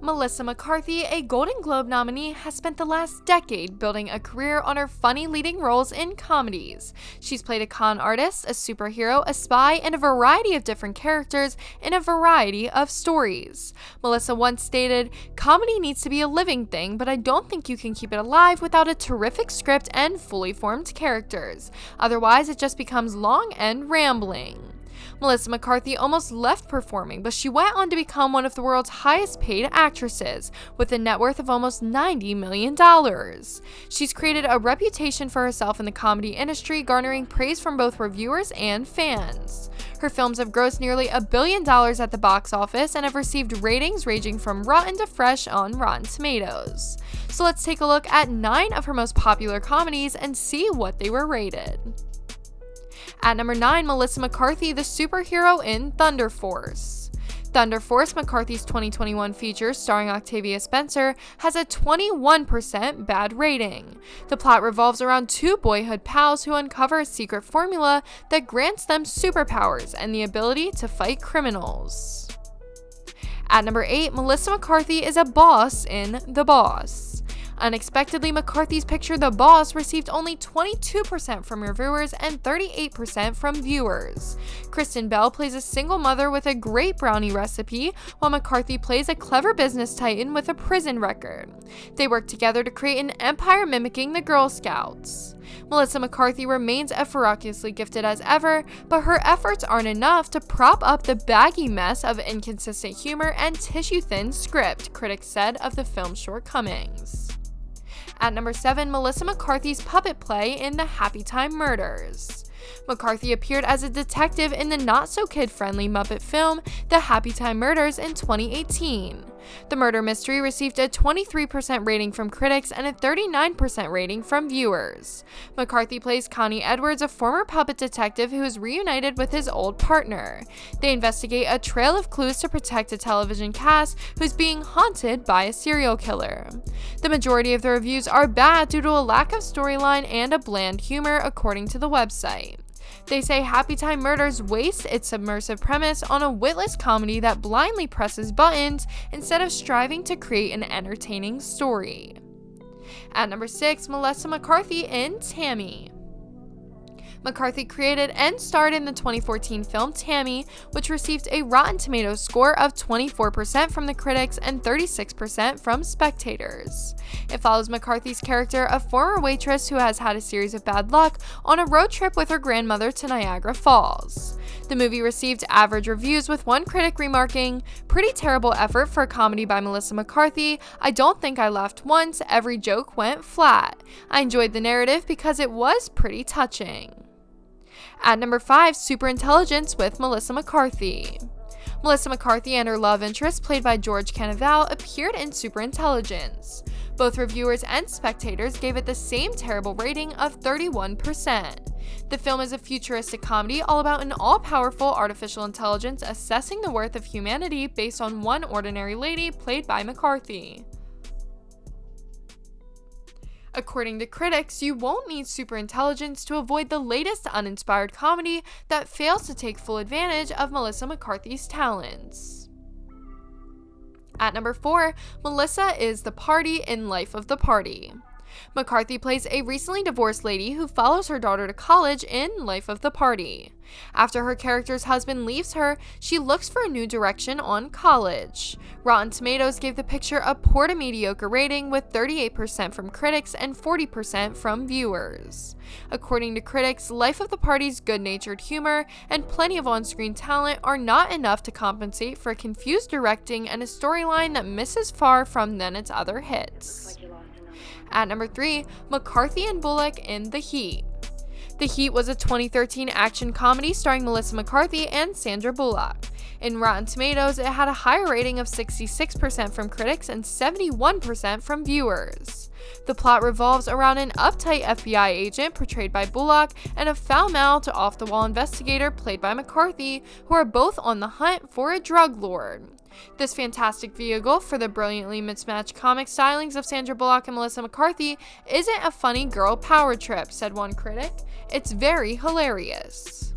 Melissa McCarthy, a Golden Globe nominee, has spent the last decade building a career on her funny leading roles in comedies. She's played a con artist, a superhero, a spy, and a variety of different characters in a variety of stories. Melissa once stated, "Comedy needs to be a living thing, but I don't think you can keep it alive without a terrific script and fully formed characters. Otherwise, it just becomes long and rambling." Melissa McCarthy almost left performing, but she went on to become one of the world's highest paid actresses, with a net worth of almost $90 million. She's created a reputation for herself in the comedy industry, garnering praise from both reviewers and fans. Her films have grossed nearly $1 billion at the box office and have received ratings ranging from rotten to fresh on Rotten Tomatoes. So let's take a look at 9 of her most popular comedies and see what they were rated. At number 9, Melissa McCarthy, the superhero in Thunder Force. Thunder Force, McCarthy's 2021 feature starring Octavia Spencer, has a 21% bad rating. The plot revolves around 2 boyhood pals who uncover a secret formula that grants them superpowers and the ability to fight criminals. At number 8, Melissa McCarthy is a boss in The Boss. Unexpectedly, McCarthy's picture The Boss received only 22% from reviewers and 38% from viewers. Kristen Bell plays a single mother with a great brownie recipe, while McCarthy plays a clever business titan with a prison record. They work together to create an empire mimicking the Girl Scouts. Melissa McCarthy remains as ferociously gifted as ever, but her efforts aren't enough to prop up the baggy mess of inconsistent humor and tissue-thin script, critics said of the film's shortcomings. At number 7, Melissa McCarthy's puppet play in The Happy Time Murders. McCarthy appeared as a detective in the not-so-kid-friendly Muppet film The Happy Time Murders in 2018. The murder mystery received a 23% rating from critics and a 39% rating from viewers. McCarthy plays Connie Edwards, a former puppet detective who is reunited with his old partner. They investigate a trail of clues to protect a television cast who's being haunted by a serial killer. The majority of the reviews are bad due to a lack of storyline and a bland humor, according to the website. They say Happy Time Murders wastes its submersive premise on a witless comedy that blindly presses buttons instead of striving to create an entertaining story. At number 6, Melissa McCarthy in Tammy. McCarthy created and starred in the 2014 film Tammy, which received a Rotten Tomatoes score of 24% from the critics and 36% from spectators. It follows McCarthy's character, a former waitress who has had a series of bad luck, on a road trip with her grandmother to Niagara Falls. The movie received average reviews, with one critic remarking, "Pretty terrible effort for a comedy by Melissa McCarthy. I don't think I laughed once, every joke went flat. I enjoyed the narrative because it was pretty touching." At number 5, Superintelligence with Melissa McCarthy. Melissa McCarthy and her love interest, played by George Cannavale, appeared in Superintelligence. Both reviewers and spectators gave it the same terrible rating of 31%. The film is a futuristic comedy all about an all-powerful artificial intelligence assessing the worth of humanity based on one ordinary lady, played by McCarthy. According to critics, you won't need superintelligence to avoid the latest uninspired comedy that fails to take full advantage of Melissa McCarthy's talents. At number 4, Melissa is the party in Life of the Party. McCarthy plays a recently divorced lady who follows her daughter to college in Life of the Party. After her character's husband leaves her, she looks for a new direction on college. Rotten Tomatoes gave the picture a poor to mediocre rating, with 38% from critics and 40% from viewers. According to critics, Life of the Party's good-natured humor and plenty of on-screen talent are not enough to compensate for confused directing and a storyline that misses far from than its other hits. At number 3, McCarthy and Bullock in The Heat. The Heat was a 2013 action comedy starring Melissa McCarthy and Sandra Bullock. In Rotten Tomatoes, it had a higher rating of 66% from critics and 71% from viewers. The plot revolves around an uptight FBI agent, portrayed by Bullock, and a foul-mouthed, off-the-wall investigator, played by McCarthy, who are both on the hunt for a drug lord. This fantastic vehicle for the brilliantly mismatched comic stylings of Sandra Bullock and Melissa McCarthy isn't a funny girl power trip, said one critic. It's very hilarious.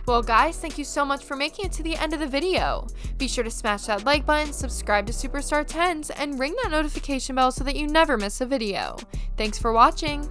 Well guys, thank you so much for making it to the end of the video. Be sure to smash that like button, subscribe to Superstar 10s, and ring that notification bell so that you never miss a video. Thanks for watching!